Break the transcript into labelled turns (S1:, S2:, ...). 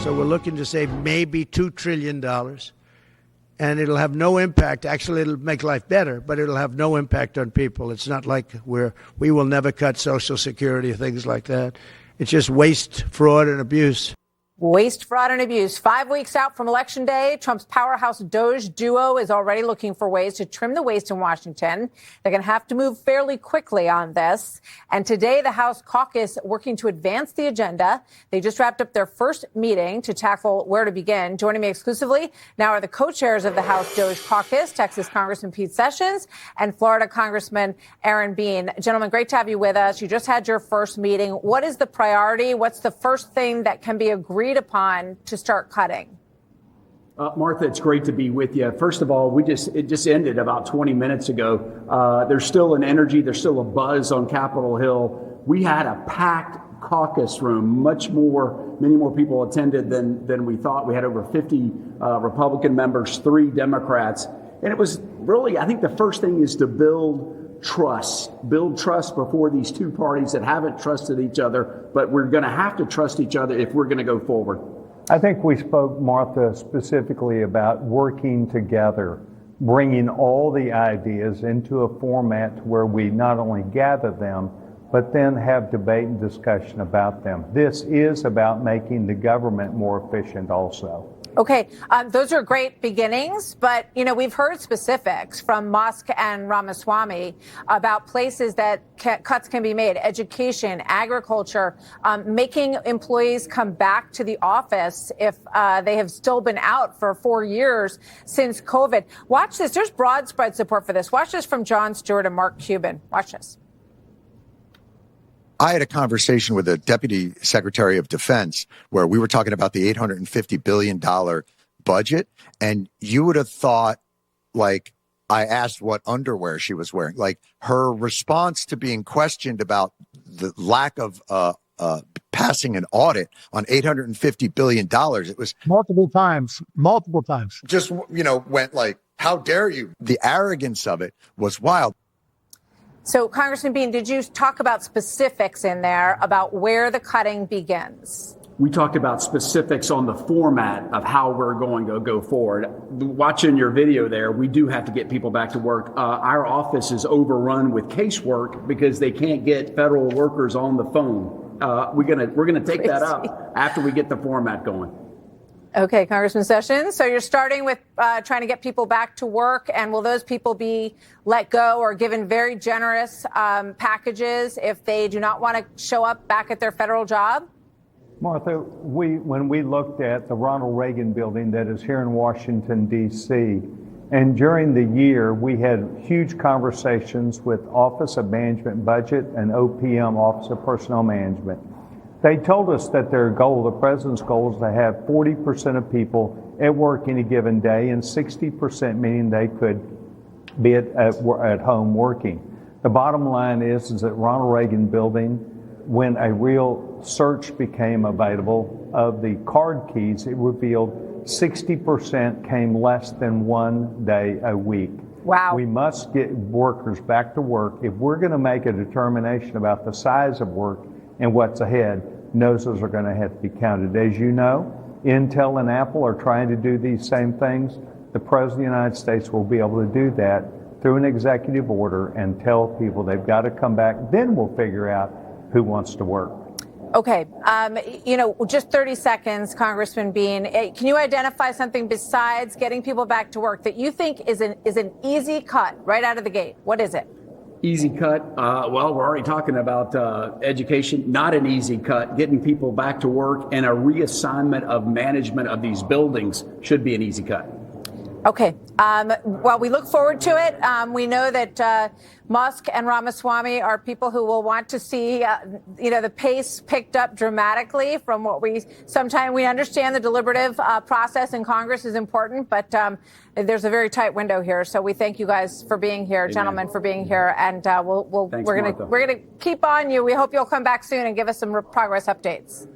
S1: So we're looking to save maybe $2 trillion. And it'll have no impact. Actually, it'll make life better, but it'll have no impact on people. It's not like we will never cut Social Security, things like that. It's just waste, fraud, and abuse.
S2: Waste, fraud, and abuse. 5 weeks out from Election Day, Trump's powerhouse DOGE duo is already looking for ways to trim the waste in Washington. They're going to have to move fairly quickly on this. And today, the House caucus working to advance the agenda. They just wrapped up their first meeting to tackle where to begin. Joining me exclusively now are the co-chairs of the House DOGE caucus, Texas Congressman Pete Sessions and Florida Congressman Aaron Bean. Gentlemen, great to have you with us. You just had your first meeting. What is the priority? What's the first thing that can be agreed upon to start cutting?
S3: Martha, it's great to be with you. First of all, it just ended about 20 minutes ago. There's still an energy, there's still a buzz on Capitol Hill. We had a packed caucus room, many more people attended than we thought. We had over 50 Republican members, 3 Democrats. And it was really, I think the first thing is to build trust before these two parties that haven't trusted each other, but we're going to have to trust each other if we're going to go forward.
S4: I think we spoke, Martha, specifically about working together, bringing all the ideas into a format where we not only gather them, but then have debate and discussion about them. This is about making the government more efficient also.
S2: Okay, those are great beginnings, but, we've heard specifics from Musk and Ramaswamy about places that cuts can be made, education, agriculture, making employees come back to the office if they have still been out for 4 years since COVID. Watch this. There's broad spread support for this. Watch this from Jon Stewart and Mark Cuban. Watch this.
S5: I had a conversation with the Deputy Secretary of Defense where we were talking about the $850 billion budget. And you would have thought, like, I asked what underwear she was wearing. Like, her response to being questioned about the lack of passing an audit on $850 billion. It was
S6: multiple times.
S5: Just, went like, how dare you? The arrogance of it was wild.
S2: So, Congressman Bean, did you talk about specifics in there about where the cutting begins?
S3: We talked about specifics on the format of how we're going to go forward. Watching your video there, we do have to get people back to work. Our office is overrun with casework because they can't get federal workers on the phone. We're gonna take that up after we get the format going.
S2: Okay, Congressman Sessions. So you're starting with trying to get people back to work, and will those people be let go or given very generous packages if they do not want to show up back at their federal job?
S4: Martha, when we looked at the Ronald Reagan building that is here in Washington, D.C., and during the year, we had huge conversations with Office of Management Budget and OPM, Office of Personnel Management. They told us that their goal, the president's goal, is to have 40% of people at work any given day and 60%, meaning they could be at home working. The bottom line is that Ronald Reagan building, when a real search became available of the card keys, it revealed 60% came less than 1 day a week.
S2: Wow.
S4: We must get workers back to work. If we're going to make a determination about the size of work and what's ahead, noses are going to have to be counted. As you know, Intel and Apple are trying to do these same things. The President of the United States will be able to do that through an executive order and tell people they've got to come back. Then we'll figure out who wants to work.
S2: Okay. Just 30 seconds, Congressman Bean. Can you identify something besides getting people back to work that you think is an easy cut right out of the gate? What is it?
S3: Easy cut. Well, we're already talking about education. Not an easy cut. Getting people back to work and a reassignment of management of these buildings should be an easy cut.
S2: Okay. Well, we look forward to it. We know that Musk and Ramaswamy are people who will want to see, the pace picked up dramatically from what we understand the deliberative process in Congress is important, but there's a very tight window here. So we thank you guys for being here, gentlemen, for being here, and we're gonna keep on you. We hope you'll come back soon and give us some progress updates.